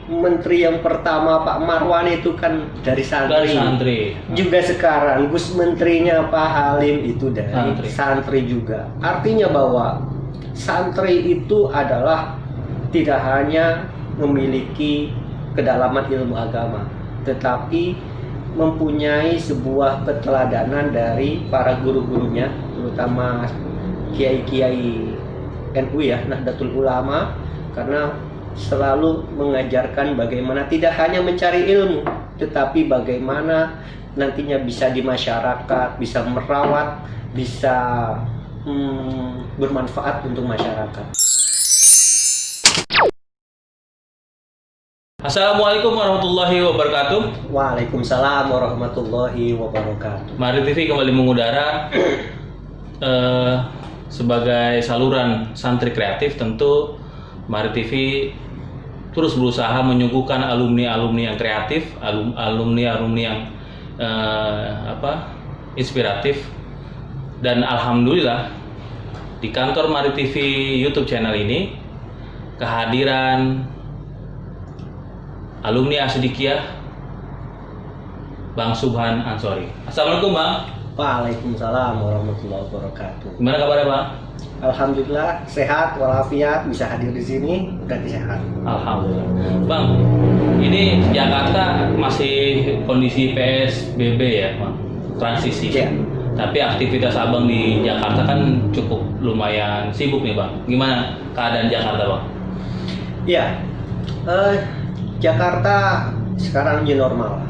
Menteri yang pertama Pak Marwan itu kan dari santri. Juga sekarang Gus Menterinya Pak Halim itu dari santri juga. Artinya bahwa santri itu adalah tidak hanya memiliki kedalaman ilmu agama, tetapi mempunyai sebuah keteladanan dari para guru-gurunya, terutama kiai-kiai NU ya, Nahdlatul Ulama, karena selalu mengajarkan bagaimana tidak hanya mencari ilmu, tetapi bagaimana nantinya bisa di masyarakat, bisa merawat, bisa bermanfaat untuk masyarakat. Assalamualaikum warahmatullahi wabarakatuh. Waalaikumsalam warahmatullahi wabarakatuh. Mari TV kembali mengudara. Sebagai saluran santri kreatif, tentu Mari TV terus berusaha menyuguhkan alumni-alumni yang kreatif, alumni-alumni yang inspiratif. Dan alhamdulillah di kantor Mari TV YouTube channel ini kehadiran alumni Asidikiyah Bang Subhan Ansori. Assalamualaikum Bang. Waalaikumsalam warahmatullahi wabarakatuh. Gimana kabarnya Bang? Alhamdulillah sehat walafiat, bisa hadir di sini berarti sehat. Alhamdulillah. Bang, ini Jakarta masih kondisi PSBB ya Bang, transisi. Ya. Tapi aktivitas Abang di Jakarta kan cukup lumayan sibuk nih Bang. Gimana keadaan Jakarta Bang? Ya, Jakarta sekarang new normal.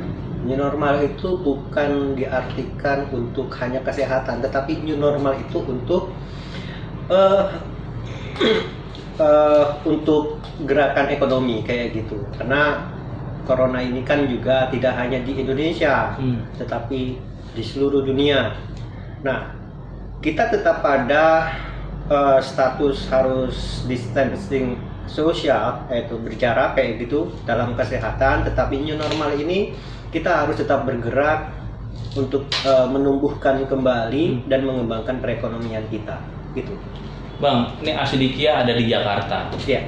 New normal itu bukan diartikan untuk hanya kesehatan, tetapi new normal itu untuk untuk gerakan ekonomi kayak gitu. Karena corona ini kan juga tidak hanya di Indonesia, tetapi di seluruh dunia. Nah, kita tetap pada status harus distancing sosial, yaitu berjarak kayak gitu dalam kesehatan. Tetapi new normal ini kita harus tetap bergerak untuk menumbuhkan kembali dan mengembangkan perekonomian kita, gitu. Bang, ini Asidikiyah ada di Jakarta. Ya.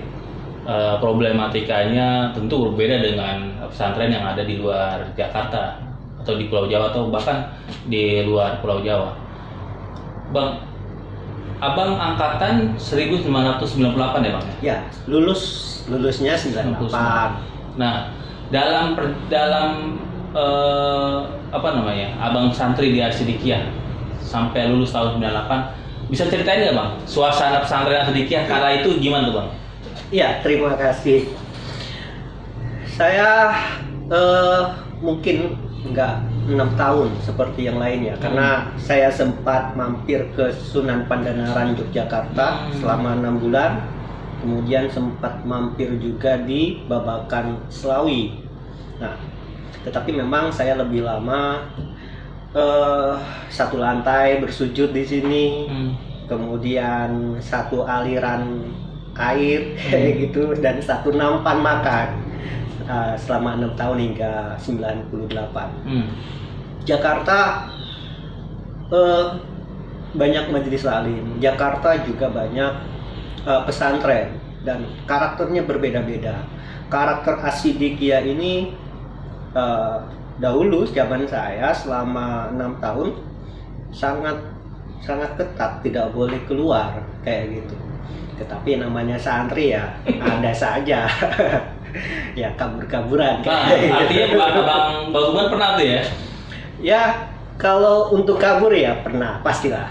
Problematikanya tentu berbeda dengan pesantren yang ada di luar Jakarta atau di Pulau Jawa atau bahkan di luar Pulau Jawa. Bang, Abang angkatan 1998 ya Bang? Ya, lulusnya 98. Nah, dalam Abang santri di Asidikiyah sampai lulus tahun 98, bisa ceritain nggak Bang? Suasana pesantren Asidikiyah kala itu gimana tuh Bang? Iya, terima kasih. Saya mungkin nggak 6 tahun seperti yang lainnya, karena saya sempat mampir ke Sunan Pandanaran Yogyakarta selama 6 bulan, kemudian sempat mampir juga di Babakan Slawi. Nah, tetapi memang saya lebih lama satu lantai bersujud di sini, kemudian satu aliran air kayak gitu, dan satu nampan makan selama 6 tahun hingga 98. Jakarta banyak majelis taklim, Jakarta juga banyak pesantren dan karakternya berbeda-beda. Karakter Asidikiyah ini dahulu zaman saya selama 6 tahun sangat ketat, tidak boleh keluar kayak gitu. Tetapi namanya santri ya ada saja. Ya kabur-kaburan. Artinya Bang Subhan pernah tuh ya? Ya, kalau untuk kabur ya pernah, pastilah.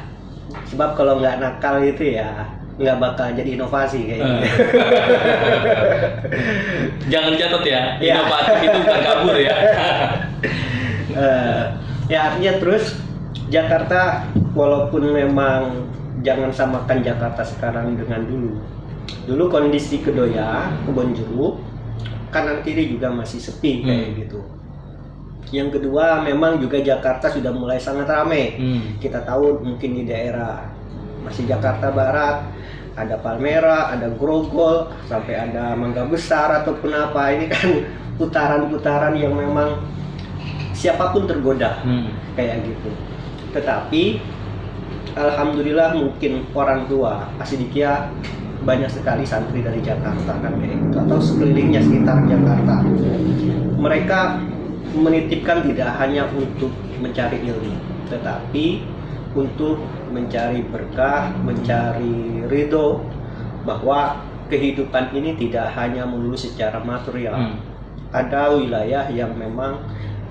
Sebab kalau nggak nakal itu ya nggak bakal jadi inovasi kayaknya. Jangan catat ya, inovatif itu bukan kabur ya. Ya artinya terus Jakarta, walaupun memang jangan samakan Jakarta sekarang dengan dulu. Dulu kondisi Kedoya, Kebonjeruk, kanan kiri juga masih sepi kayak gitu. Yang kedua, memang juga Jakarta sudah mulai sangat ramai. Kita tahu mungkin di daerah masih Jakarta Barat, ada Palmera, ada Grogol, sampai ada Mangga Besar ataupun apa. Ini kan putaran-putaran yang memang siapapun tergoda kayak gitu. Tetapi alhamdulillah mungkin orang tua Asidikiyah banyak sekali santri dari Jakarta kan kayak gitu, atau sekelilingnya sekitar Jakarta. Mereka menitipkan tidak hanya untuk mencari ilmu, tetapi untuk mencari berkah, mencari ridho, bahwa kehidupan ini tidak hanya melulu secara material. Ada wilayah yang memang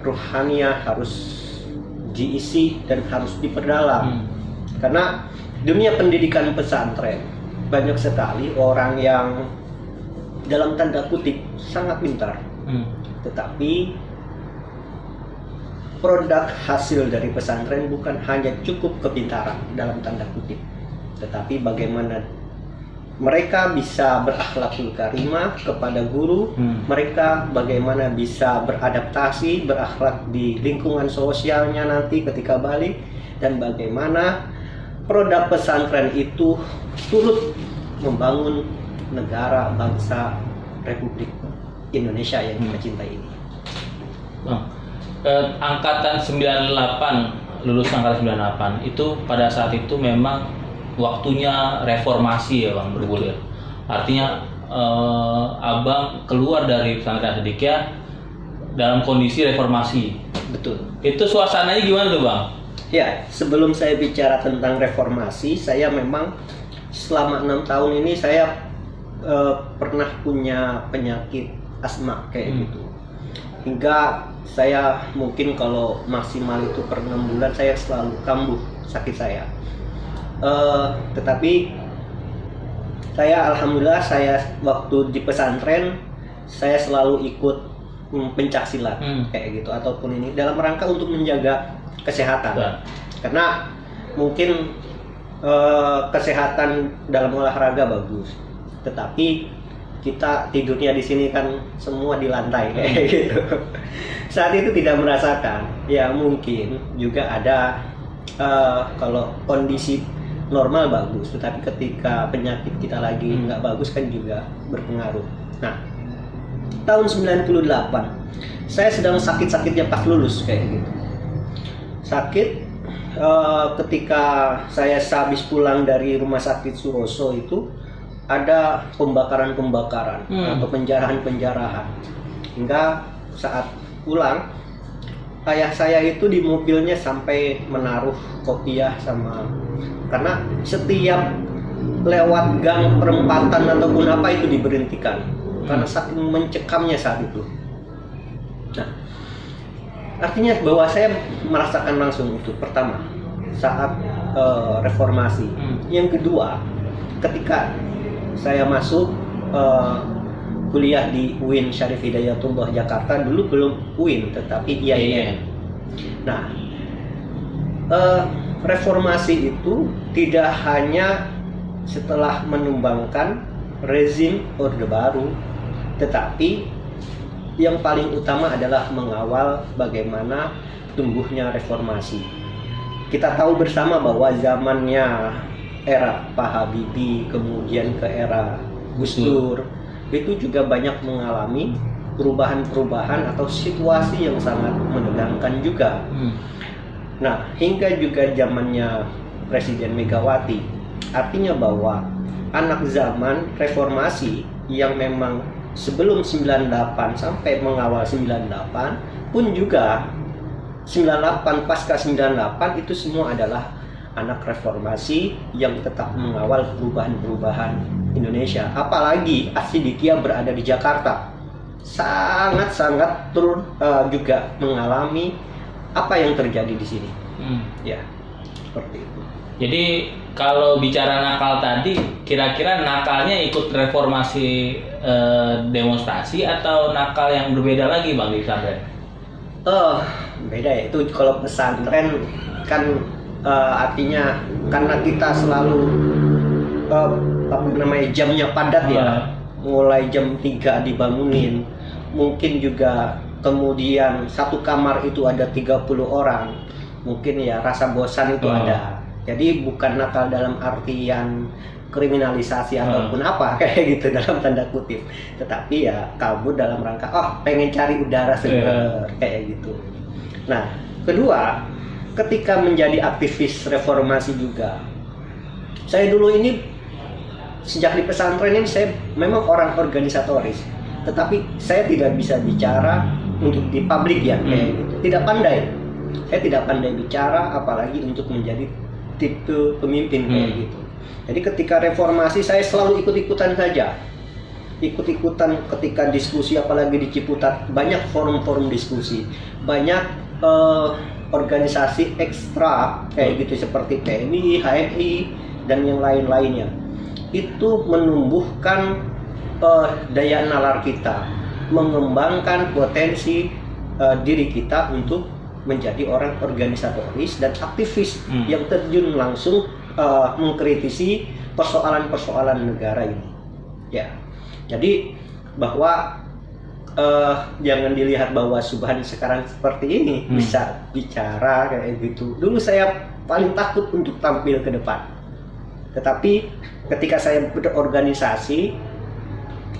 ruhaniah harus diisi dan harus diperdalam. Karena dunia pendidikan pesantren banyak sekali orang yang dalam tanda kutip sangat pintar, tetapi produk hasil dari pesantren bukan hanya cukup kepintaran dalam tanda kutip, tetapi bagaimana mereka bisa berakhlakul karimah kepada guru, mereka bagaimana bisa beradaptasi, berakhlak di lingkungan sosialnya nanti ketika balik, dan bagaimana produk pesantren itu turut membangun negara, bangsa, Republik Indonesia yang kita cintai ini. Angkatan 98, lulusan angkatan 98 itu pada saat itu memang waktunya reformasi ya Bang bergulir. Artinya Abang keluar dari pesantren Sidikiyah dalam kondisi reformasi. Betul. Itu suasananya gimana tuh Bang? Ya, sebelum saya bicara tentang reformasi, saya memang selama 6 tahun ini saya pernah punya penyakit asma kayak gitu. Hingga saya mungkin kalau maksimal itu per 6 bulan saya selalu kambuh sakit saya. Tetapi saya alhamdulillah saya waktu di pesantren saya selalu ikut pencak silat kayak gitu, ataupun ini dalam rangka untuk menjaga kesehatan. Karena mungkin kesehatan dalam olahraga bagus, tetapi kita tidurnya di sini kan semua di lantai kayak gitu. Saat itu tidak merasakan. Ya mungkin juga ada kalau kondisi normal bagus, tetapi ketika penyakit kita lagi nggak bagus kan juga berpengaruh. Nah, tahun 98 saya sedang sakit-sakitnya pas lulus kayak gitu. Sakit ketika saya habis pulang dari rumah sakit Suroso itu ada pembakaran-pembakaran atau penjarahan-penjarahan. Hingga saat pulang ayah saya itu di mobilnya sampai menaruh kopiah sama, karena setiap lewat gang perempatan ataupun apa itu diberhentikan karena saking mencekamnya saat itu. Nah, artinya bahwa saya merasakan langsung itu pertama saat reformasi. Yang kedua, ketika saya masuk kuliah di UIN Syarif Hidayatullah Jakarta, dulu belum UIN tetapi IAIN. Nah, reformasi itu tidak hanya setelah menumbangkan rezim Orde Baru, tetapi yang paling utama adalah mengawal bagaimana tumbuhnya reformasi. Kita tahu bersama bahwa zamannya era Pak Habibie kemudian ke era Gus Dur itu juga banyak mengalami perubahan-perubahan atau situasi yang sangat menegangkan juga. Nah, hingga juga zamannya Presiden Megawati, artinya bahwa anak zaman reformasi yang memang sebelum 98 sampai mengawal 98 pun juga 98 pasca 98 itu semua adalah anak reformasi yang tetap mengawal perubahan-perubahan Indonesia. Apalagi As-Sidikiyah berada di Jakarta, sangat-sangat juga mengalami apa yang terjadi di sini. Ya, seperti itu. Jadi kalau bicara nakal tadi, kira-kira nakalnya ikut reformasi demonstrasi atau nakal yang berbeda lagi Bang di pesantren? Beda ya. Itu kalau pesantren kan artinya karena kita selalu jamnya padat ya. Mulai jam 3 dibangunin. Mungkin juga kemudian satu kamar itu ada 30 orang. Mungkin ya rasa bosan itu ada. Jadi bukan nakal dalam artian kriminalisasi ataupun apa kayak gitu dalam tanda kutip, tetapi ya kabur dalam rangka pengen cari udara segar kayak gitu. Nah, kedua, ketika menjadi aktivis reformasi juga, saya dulu ini sejak di pesantren ini saya memang orang organisatoris, tetapi saya tidak bisa bicara untuk di publik ya, kayak gitu. Tidak pandai. Saya tidak pandai bicara, apalagi untuk menjadi tipe pemimpin kayak gitu. Jadi ketika reformasi saya selalu ikut-ikutan saja. Ikut-ikutan ketika diskusi, apalagi di Ciputat, banyak forum-forum diskusi, banyak organisasi ekstra kayak gitu seperti PMI, HMI, dan yang lain-lainnya. Itu menumbuhkan daya nalar kita, mengembangkan potensi diri kita untuk menjadi orang organisatoris dan aktivis yang terjun langsung mengkritisi persoalan-persoalan negara ini. Ya, jadi bahwa jangan dilihat bahwa Subhan sekarang seperti ini bisa bicara kayak gitu. Dulu saya paling takut untuk tampil ke depan. Tetapi ketika saya berorganisasi,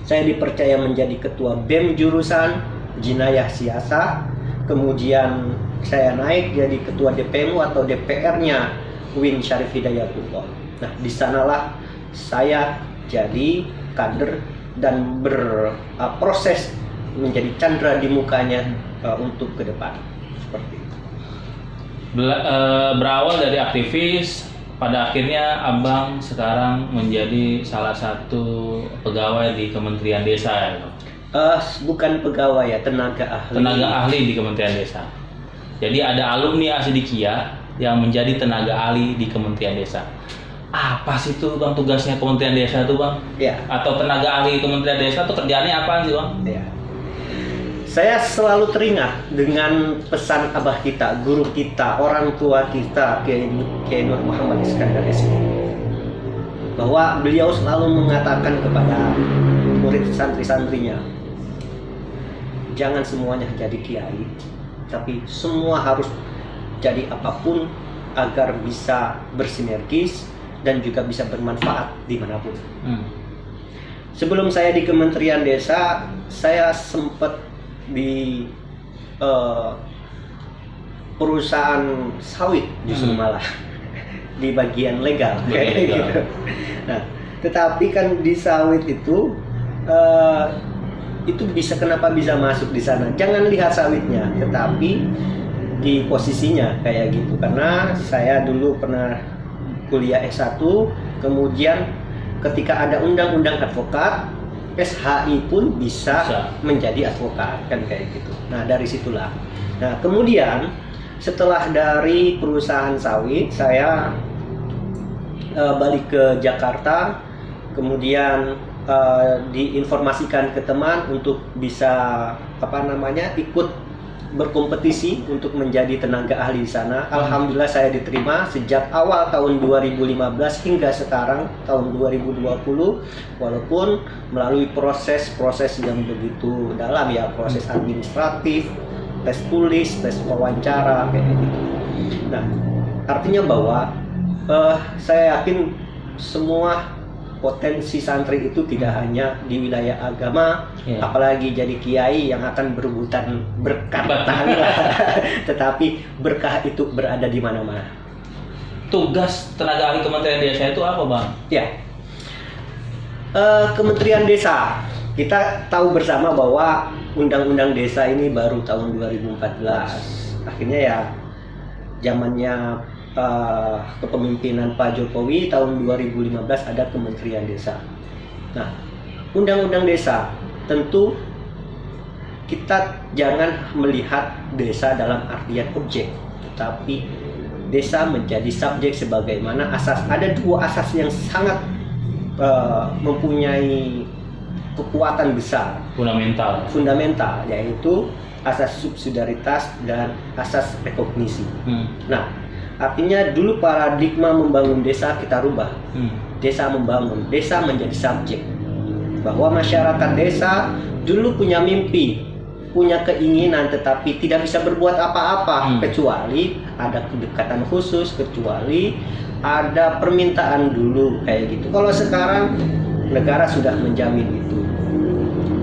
saya dipercaya menjadi ketua BEM jurusan Jinayah Siasah, kemudian saya naik jadi ketua DPMU atau DPR-nya Win Syarif Hidayatullah. Nah, di sanalah saya jadi kader dan berproses menjadi candra di mukanya untuk ke depan. Seperti itu. Berawal dari aktivis, pada akhirnya Abang sekarang menjadi salah satu pegawai di Kementerian Desa. Bukan pegawai ya, tenaga ahli. Tenaga ahli di Kementerian Desa. Jadi ada alumni Asidikia yang menjadi tenaga ahli di Kementerian Desa. Apa sih itu Bang tugasnya Kementerian Desa itu Bang? Ya. Atau tenaga ahli Kementerian Desa itu kerjaannya apa sih Bang? Ya. Saya selalu teringat dengan pesan abah kita, guru kita, orang tua kita, Kiai Nur Muhammad Iskandar SP, bahwa beliau selalu mengatakan kepada murid santri-santrinya, jangan semuanya jadi kiai, tapi semua harus jadi apapun agar bisa bersinergis dan juga bisa bermanfaat dimanapun. Sebelum saya di Kementerian Desa, saya sempat di perusahaan sawit justru malah di bagian legal kayak gitu. Nah, tetapi kan di sawit itu bisa, kenapa bisa masuk di sana? Jangan lihat sawitnya, tetapi di posisinya kayak gitu. Karena saya dulu pernah kuliah S1, kemudian ketika ada undang-undang advokat, SHI pun bisa menjadi advokat kan kayak gitu. Nah, dari situlah. Nah, kemudian setelah dari perusahaan sawit, saya balik ke Jakarta, kemudian diinformasikan ke teman untuk bisa ikut berkompetisi untuk menjadi tenaga ahli di sana. Alhamdulillah saya diterima sejak awal tahun 2015 hingga sekarang tahun 2020, walaupun melalui proses yang begitu dalam ya, proses administratif, tes tulis, tes wawancara kayak gitu. Nah, artinya bahwa saya yakin semua potensi santri itu tidak hanya di wilayah agama, apalagi jadi kiai yang akan berebutan berkah tetapi berkah itu berada di mana-mana. Tugas tenaga ahli Kementerian Desa itu apa Bang? Ya, Kementerian Desa, kita tahu bersama bahwa Undang-Undang Desa ini baru tahun 2014. Akhirnya ya zamannya kepemimpinan Pak Jokowi tahun 2015 ada Kementerian Desa. Nah, Undang-Undang Desa tentu kita jangan melihat desa dalam artian objek, tetapi desa menjadi subjek sebagaimana asas. Ada dua asas yang sangat mempunyai kekuatan besar, fundamental, yaitu asas subsidiaritas dan asas rekognisi. Nah, artinya dulu paradigma membangun desa kita rubah. Desa membangun, desa menjadi subjek. Bahwa masyarakat desa dulu punya mimpi, punya keinginan, tetapi tidak bisa berbuat apa-apa kecuali ada kedekatan khusus, kecuali ada permintaan dulu kayak gitu. Kalau sekarang negara sudah menjamin itu,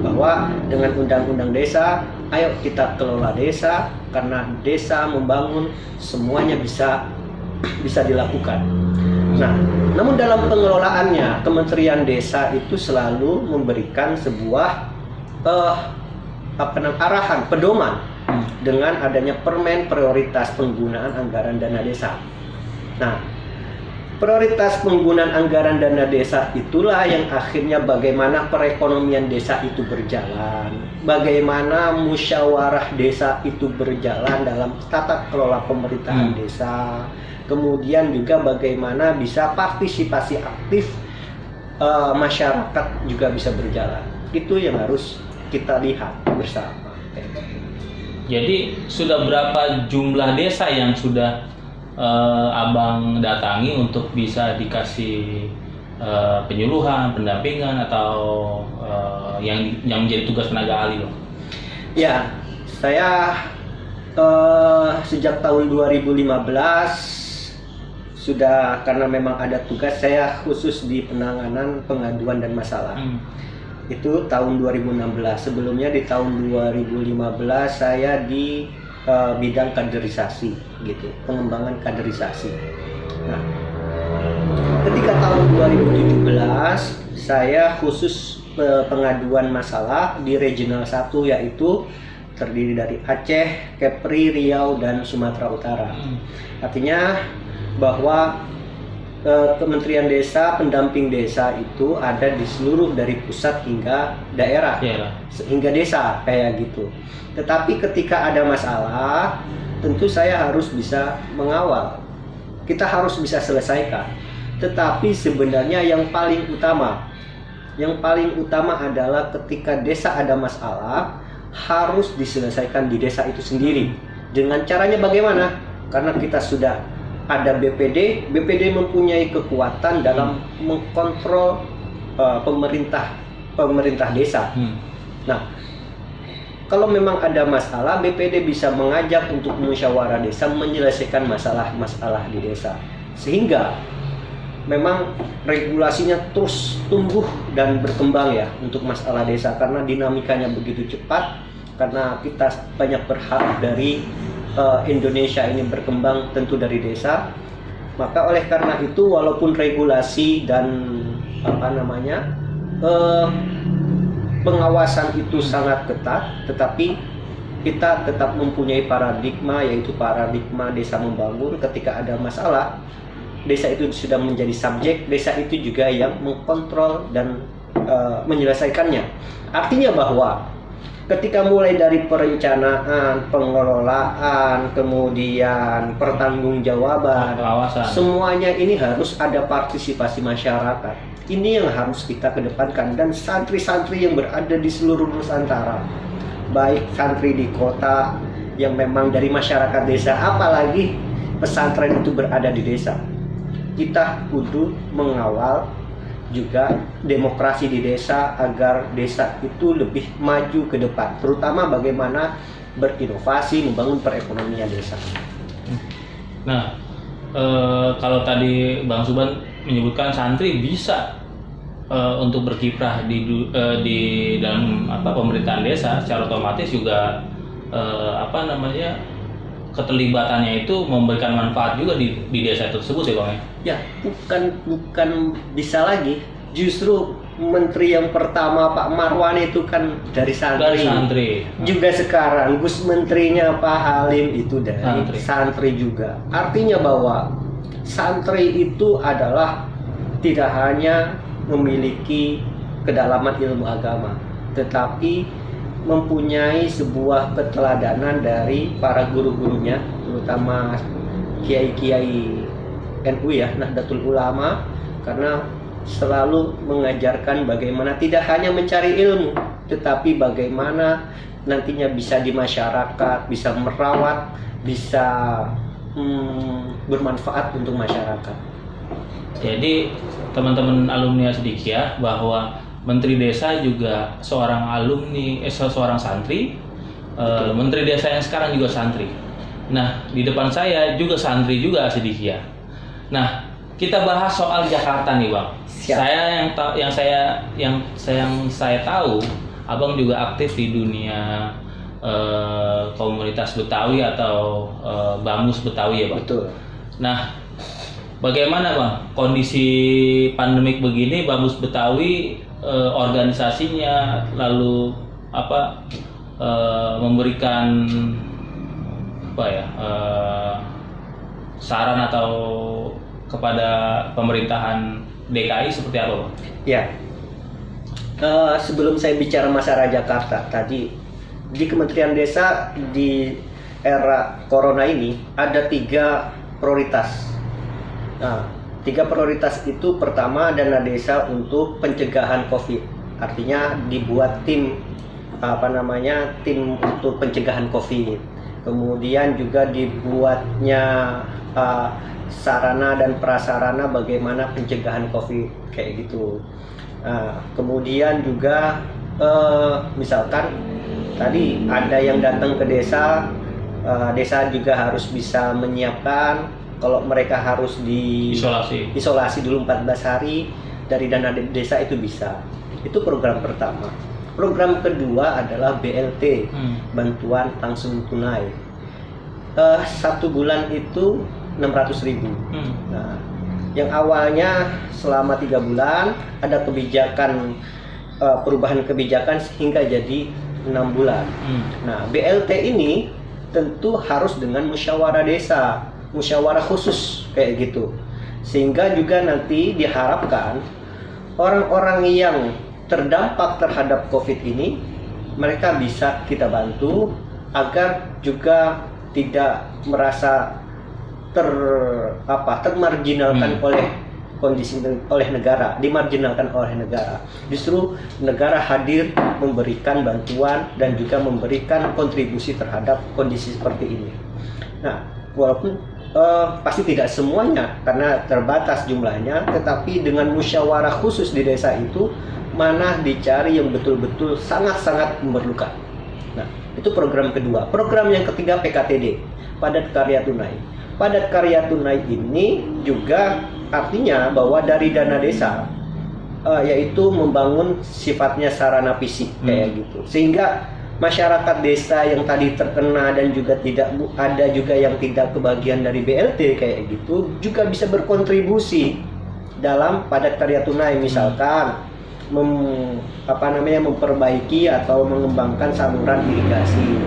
bahwa dengan undang-undang desa, ayo kita kelola desa, karena desa membangun semuanya bisa dilakukan. Nah, namun dalam pengelolaannya Kementerian Desa itu selalu memberikan sebuah arahan, pedoman dengan adanya Permen Prioritas Penggunaan Anggaran Dana Desa. Nah, prioritas penggunaan anggaran dana desa itulah yang akhirnya bagaimana perekonomian desa itu berjalan, bagaimana musyawarah desa itu berjalan dalam tata kelola pemerintahan desa, kemudian juga bagaimana bisa partisipasi aktif masyarakat juga bisa berjalan. Itu yang harus kita lihat bersama. Jadi sudah berapa jumlah desa yang sudah Abang datangi untuk bisa dikasih penyuluhan, pendampingan atau yang menjadi tugas tenaga ahli, Bang? Ya, saya sejak tahun 2015 sudah, karena memang ada tugas saya khusus di penanganan pengaduan dan masalah. Itu tahun 2016. Sebelumnya di tahun 2015 saya di bidang kaderisasi gitu, pengembangan kaderisasi. Nah, ketika tahun 2017 saya khusus pengaduan masalah di Regional 1, yaitu terdiri dari Aceh, Kepri, Riau, dan Sumatera Utara. Artinya bahwa Kementerian Desa, pendamping desa itu ada di seluruh dari pusat hingga daerah, hingga desa kayak gitu. Tetapi ketika ada masalah, tentu saya harus bisa mengawal. Kita harus bisa selesaikan. Tetapi sebenarnya yang paling utama adalah ketika desa ada masalah, harus diselesaikan di desa itu sendiri. Dengan caranya bagaimana? Karena kita sudah ada BPD mempunyai kekuatan dalam mengkontrol pemerintah desa. Nah, kalau memang ada masalah, BPD bisa mengajak untuk musyawarah desa menyelesaikan masalah-masalah di desa. Sehingga memang regulasinya terus tumbuh dan berkembang ya untuk masalah desa, karena dinamikanya begitu cepat, karena kita banyak berharap dari Indonesia ini berkembang tentu dari desa. Maka oleh karena itu, walaupun regulasi dan pengawasan itu sangat ketat, tetapi kita tetap mempunyai paradigma, yaitu paradigma desa membangun. Ketika ada masalah, desa itu sudah menjadi subjek, desa itu juga yang mengkontrol dan menyelesaikannya. Artinya bahwa ketika mulai dari perencanaan, pengelolaan, kemudian pertanggungjawaban, semuanya ini harus ada partisipasi masyarakat. Ini yang harus kita kedepankan, dan santri-santri yang berada di seluruh Nusantara, baik santri di kota yang memang dari masyarakat desa, apalagi pesantren itu berada di desa. Kita kudu mengawal juga demokrasi di desa agar desa itu lebih maju ke depan, terutama bagaimana berinovasi, membangun perekonomian desa. Nah, kalau tadi Bang Suban menyebutkan santri bisa untuk berkiprah di dalam pemerintahan desa, secara otomatis juga keterlibatannya itu memberikan manfaat juga di desa tersebut ya Bang ya? Ya, bukan bisa lagi. Justru menteri yang pertama Pak Marwan itu kan dari santri. Juga sekarang Gus menterinya Pak Halim itu dari santri juga. Artinya bahwa santri itu adalah tidak hanya memiliki kedalaman ilmu agama, tetapi mempunyai sebuah keteladanan dari para guru-gurunya, terutama kiai-kiai NU ya, Nahdlatul Ulama, karena selalu mengajarkan bagaimana tidak hanya mencari ilmu, tetapi bagaimana nantinya bisa di masyarakat, bisa merawat, bisa bermanfaat untuk masyarakat. Jadi teman-teman alumni Asdikia, bahwa Menteri Desa juga seorang seorang santri, Menteri Desa yang sekarang juga santri. Nah, di depan saya juga santri juga Asdikia. Nah, kita bahas soal Jakarta nih, Bang. Siap. Yang saya tahu, Abang juga aktif di dunia komunitas Betawi atau Bamus Betawi ya, Bang. Betul. Nah, bagaimana Bang kondisi pandemik begini, Babus Betawi organisasinya lalu memberikan saran atau kepada pemerintahan DKI seperti apa Bang? Ya, sebelum saya bicara masalah Jakarta tadi, di Kementerian Desa di era Corona ini ada 3 prioritas. Nah, 3 prioritas itu pertama dana desa untuk pencegahan COVID. Artinya dibuat tim untuk pencegahan COVID. Kemudian juga dibuatnya sarana dan prasarana bagaimana pencegahan COVID kayak gitu. Kemudian juga misalkan tadi ada yang datang ke desa, desa juga harus bisa menyiapkan kalau mereka harus isolasi dulu 14 hari dari dana desa itu bisa. Itu program pertama. Program kedua adalah BLT, bantuan langsung tunai. 1 bulan itu 600.000. Nah, yang awalnya selama 3 bulan ada kebijakan perubahan kebijakan sehingga jadi 6 bulan. Nah, BLT ini tentu harus dengan musyawarah desa, musyawarah khusus kayak gitu. Sehingga juga nanti diharapkan orang-orang yang terdampak terhadap COVID ini mereka bisa kita bantu agar juga tidak merasa termarginalkan oleh negara, dimarginalkan oleh negara. Justru negara hadir memberikan bantuan dan juga memberikan kontribusi terhadap kondisi seperti ini. Nah, walaupun pasti tidak semuanya karena terbatas jumlahnya, tetapi dengan musyawarah khusus di desa itu mana dicari yang betul-betul sangat-sangat memerlukan. Nah, itu program kedua. Program yang ketiga PKTD, padat karya tunai. Padat karya tunai ini juga artinya bahwa dari dana desa yaitu membangun sifatnya sarana fisik kayak gitu. Sehingga masyarakat desa yang tadi terkena dan juga tidak ada juga yang tidak kebagian dari BLT kayak gitu juga bisa berkontribusi dalam padat karya tunai, misalkan memperbaiki atau mengembangkan saluran irigasi,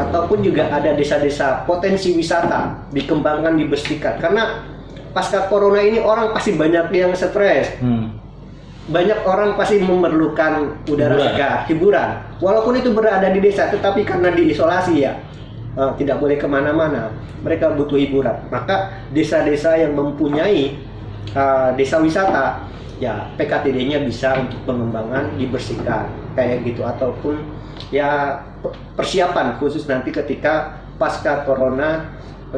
ataupun juga ada desa-desa potensi wisata dikembangkan, dibersihkan. Karena pasca corona ini orang pasti banyak yang stres, banyak orang pasti memerlukan udara segar, hiburan. Walaupun itu berada di desa, tetapi karena diisolasi ya, tidak boleh kemana-mana, mereka butuh hiburan. Maka desa-desa yang mempunyai desa wisata, ya PKTD-nya bisa untuk pengembangan dibersihkan kayak gitu, ataupun ya persiapan khusus nanti ketika pasca corona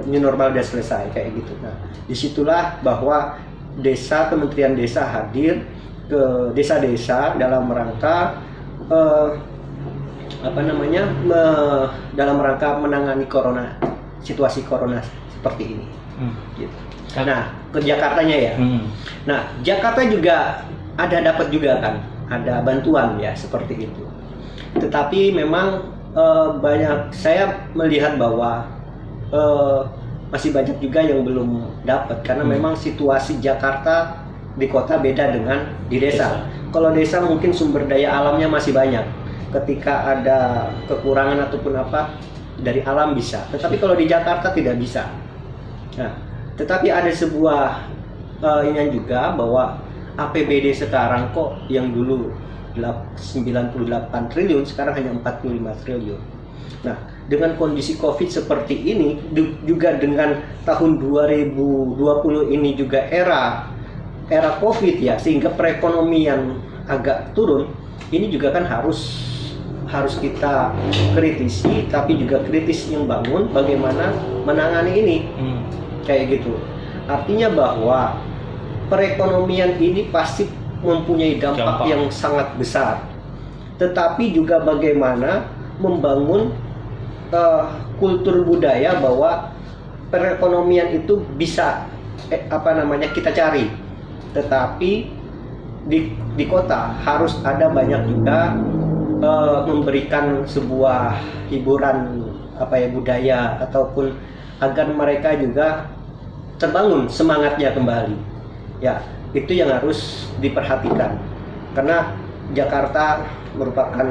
new normal udah selesai kayak gitu. Nah, disitulah bahwa Kementerian Desa hadir ke desa-desa dalam rangka dalam rangka menangani situasi corona seperti ini. Gitu. Nah, ke Jakartanya ya. Nah, Jakarta juga dapat juga kan, ada bantuan ya seperti itu. Tetapi memang saya melihat bahwa masih banyak juga yang belum dapat karena memang situasi Jakarta di kota beda dengan di desa. Kalau desa mungkin sumber daya alamnya masih banyak. Ketika ada kekurangan ataupun apa dari alam bisa. Tetapi kalau di Jakarta tidak bisa. Nah, tetapi ada sebuah ini juga bahwa APBD sekarang kok yang dulu 98 triliun sekarang hanya 45 triliun. Nah, dengan kondisi Covid seperti ini juga dengan tahun 2020 ini juga era Covid ya, sehingga perekonomian agak turun. Ini juga kan harus kita kritisi, tapi juga kritis yang bangun bagaimana menangani ini. Kayak gitu. Artinya bahwa perekonomian ini pasti mempunyai dampak yang sangat besar. Tetapi juga bagaimana membangun kultur budaya bahwa perekonomian itu bisa kita cari. Tetapi di kota harus ada banyak juga memberikan sebuah hiburan budaya, ataupun agar mereka juga terbangun semangatnya kembali. Ya, itu yang harus diperhatikan. Karena Jakarta merupakan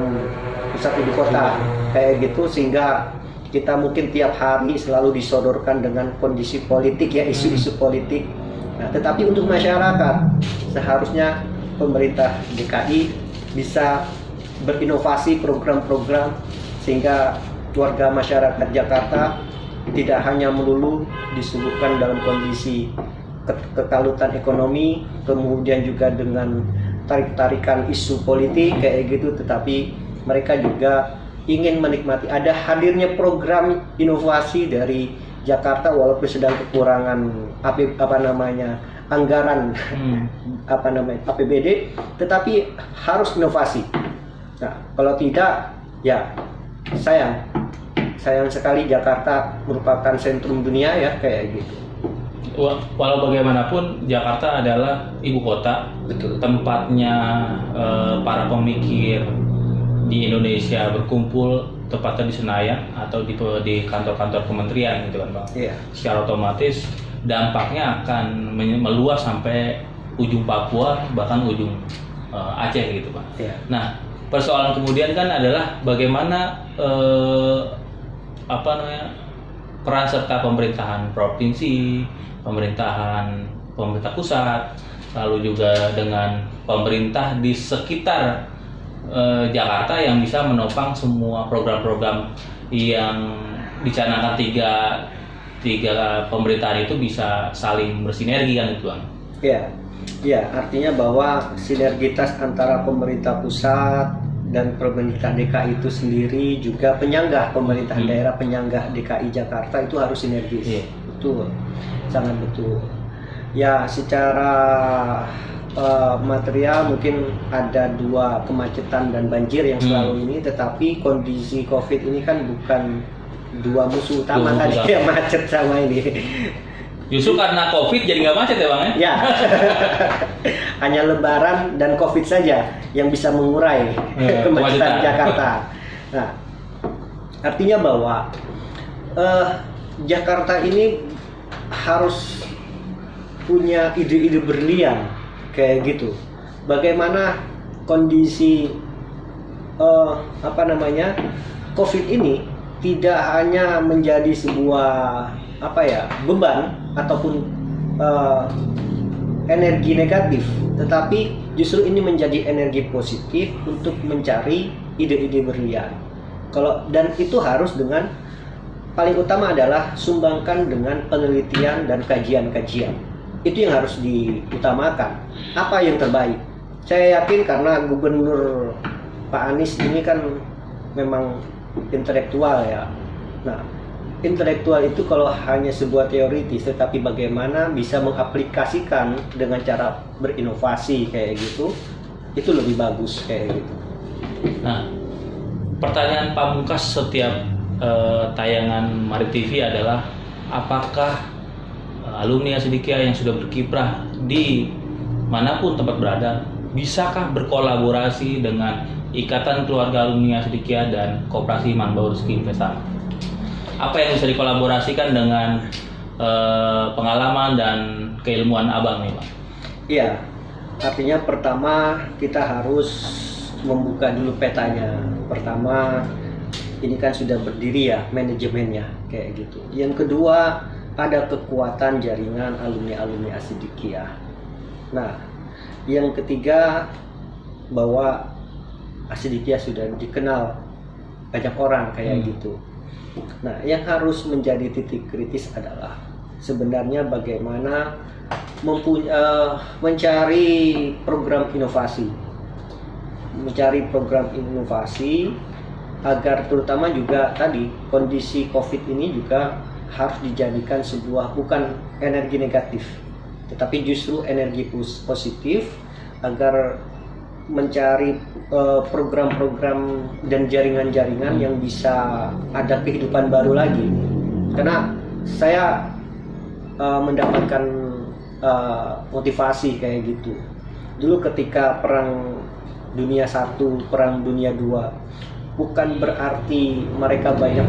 pusat ibu kota kayak gitu, sehingga kita mungkin tiap hari selalu disodorkan dengan kondisi politik ya, isu-isu politik. Nah, tetapi untuk masyarakat seharusnya pemerintah DKI bisa berinovasi program-program sehingga warga masyarakat Jakarta tidak hanya melulu disuguhkan dalam kondisi kekalutan ekonomi, kemudian juga dengan tarik-tarikan isu politik kayak gitu, tetapi mereka juga ingin menikmati ada hadirnya program inovasi dari Jakarta walaupun sedang kekurangan anggaran APBD, tetapi harus inovasi. Nah, kalau tidak ya sayang sekali. Jakarta merupakan sentrum dunia ya kayak gitu. Walau bagaimanapun Jakarta adalah ibu kota, betul, tempatnya para pemikir di Indonesia berkumpul, tepatnya di Senayan atau di kantor-kantor kementerian gitu kan Bang. Yeah. Secara otomatis dampaknya akan meluas sampai ujung Papua, bahkan ujung Aceh gitu Bang. Yeah. Nah, persoalan kemudian kan adalah bagaimana peran serta pemerintahan provinsi, pemerintah pusat, lalu juga dengan pemerintah di sekitar Jakarta yang bisa menopang semua program-program yang dicanangkan tiga pemerintahan itu bisa saling bersinergi kan itu Bang? Ya, artinya bahwa sinergitas antara pemerintah pusat dan pemerintah DKI itu sendiri, juga penyangga pemerintahan daerah penyangga DKI Jakarta itu harus sinergis. Betul, sangat betul. Ya, secara material mungkin ada 2 kemacetan dan banjir yang selalu ini, tetapi kondisi COVID ini kan bukan 2 musuh utama tadi yang macet sama ini. Justru karena COVID jadi nggak macet ya Bang ya? Ya, hanya Lebaran dan COVID saja yang bisa mengurai kemacetan Jakarta. Nah, artinya bahwa Jakarta ini harus punya ide-ide berlian kayak gitu. Bagaimana kondisi COVID ini tidak hanya menjadi sebuah beban ataupun energi negatif, tetapi justru ini menjadi energi positif untuk mencari ide-ide berlian. Dan itu harus dengan paling utama adalah sumbangkan dengan penelitian dan kajian-kajian. Itu yang harus diutamakan. Apa yang terbaik? Saya yakin karena Gubernur Pak Anies ini kan memang intelektual ya. Nah, intelektual itu kalau hanya sebuah teoritis, tetapi bagaimana bisa mengaplikasikan dengan cara berinovasi kayak gitu, itu lebih bagus kayak gitu. Nah, pertanyaan pamungkas setiap tayangan Marit TV adalah apakah alumni Asidikia yang sudah berkiprah di manapun tempat berada, bisakah berkolaborasi dengan Ikatan Keluarga Alumni Asidikia dan Koperasi Manbau Rezeki Investasi? Apa yang bisa dikolaborasikan dengan pengalaman dan keilmuan Abang nih Bang? Iya, artinya pertama kita harus membuka dulu petanya. Pertama, ini kan sudah berdiri ya manajemennya kayak gitu. Yang kedua, ada kekuatan jaringan alumni-alumni Asidikia. Nah, yang ketiga, bahwa Asidikia sudah dikenal banyak orang kayak gitu. Nah, yang harus menjadi titik kritis adalah sebenarnya bagaimana mencari program inovasi, agar terutama juga tadi kondisi COVID ini juga harus dijadikan sebuah bukan energi negatif, tetapi justru energi positif, agar mencari program-program dan jaringan-jaringan yang bisa ada kehidupan baru lagi. Karena saya mendapatkan motivasi kayak gitu. Dulu ketika Perang Dunia I, Perang Dunia II, bukan berarti mereka banyak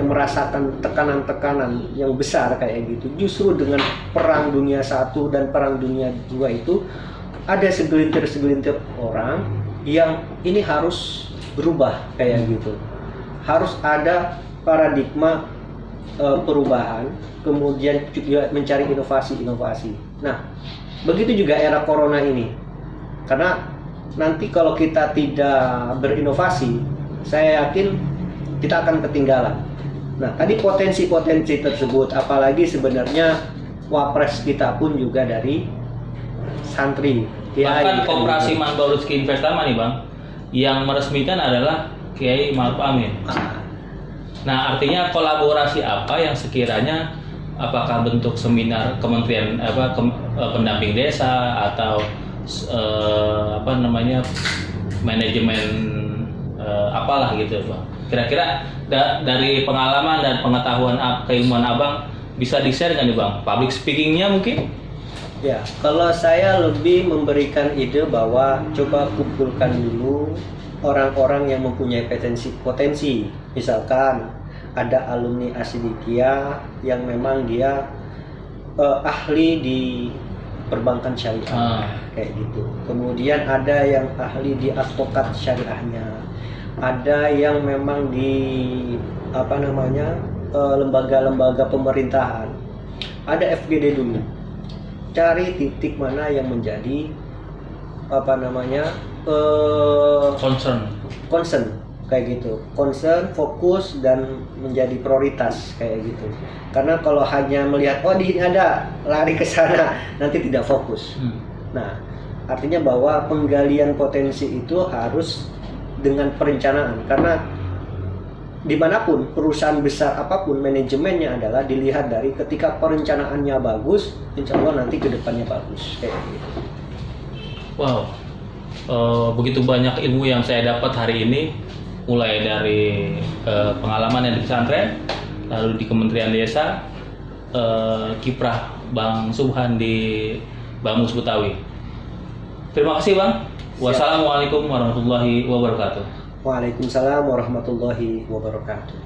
merasakan tekanan-tekanan yang besar kayak gitu. Justru dengan perang dunia 1 dan perang dunia 2 itu ada segelintir orang yang ini harus berubah kayak gitu. Harus ada paradigma perubahan, kemudian juga mencari inovasi-inovasi. Nah, begitu juga era corona ini. Karena nanti kalau kita tidak berinovasi, saya yakin kita akan ketinggalan. Nah, tadi potensi-potensi tersebut, apalagi sebenarnya wapres kita pun juga dari santri. Bahkan Koperasi Manbaur Rezeki Investama nih Bang, yang meresmikan adalah Kiai Ma'ruf Amin. Nah, artinya kolaborasi apa yang sekiranya, apakah bentuk seminar kementerian pendamping desa atau manajemen apalah gitu Bang. Kira-kira dari pengalaman dan pengetahuan keilmuan Abang bisa di-share nggak nih Bang? Public speakingnya mungkin? Ya, kalau saya lebih memberikan ide bahwa coba kumpulkan dulu orang-orang yang mempunyai potensi. Misalkan ada alumni Asidikiyah yang memang dia ahli di perbankan syariah kayak gitu. Kemudian ada yang ahli di advokat syariahnya. Ada yang memang di lembaga-lembaga pemerintahan. Ada FGD dulu. Cari titik mana yang menjadi concern kayak gitu, concern, fokus, dan menjadi prioritas kayak gitu. Karena kalau hanya melihat di sini ada, lari ke sana, nanti tidak fokus. Nah, artinya bahwa penggalian potensi itu harus dengan perencanaan, karena dimanapun perusahaan besar apapun, manajemennya adalah dilihat dari ketika perencanaannya bagus, insya Allah nanti kedepannya bagus kayak gitu. Wow, begitu banyak ilmu yang saya dapat hari ini, mulai dari pengalaman yang di pesantren, lalu di Kementerian Desa, kiprah Bang Subhan di Bamus Betawi. Terima kasih Bang. Wassalamualaikum warahmatullahi wabarakatuh. Waalaikumsalam warahmatullahi wabarakatuh.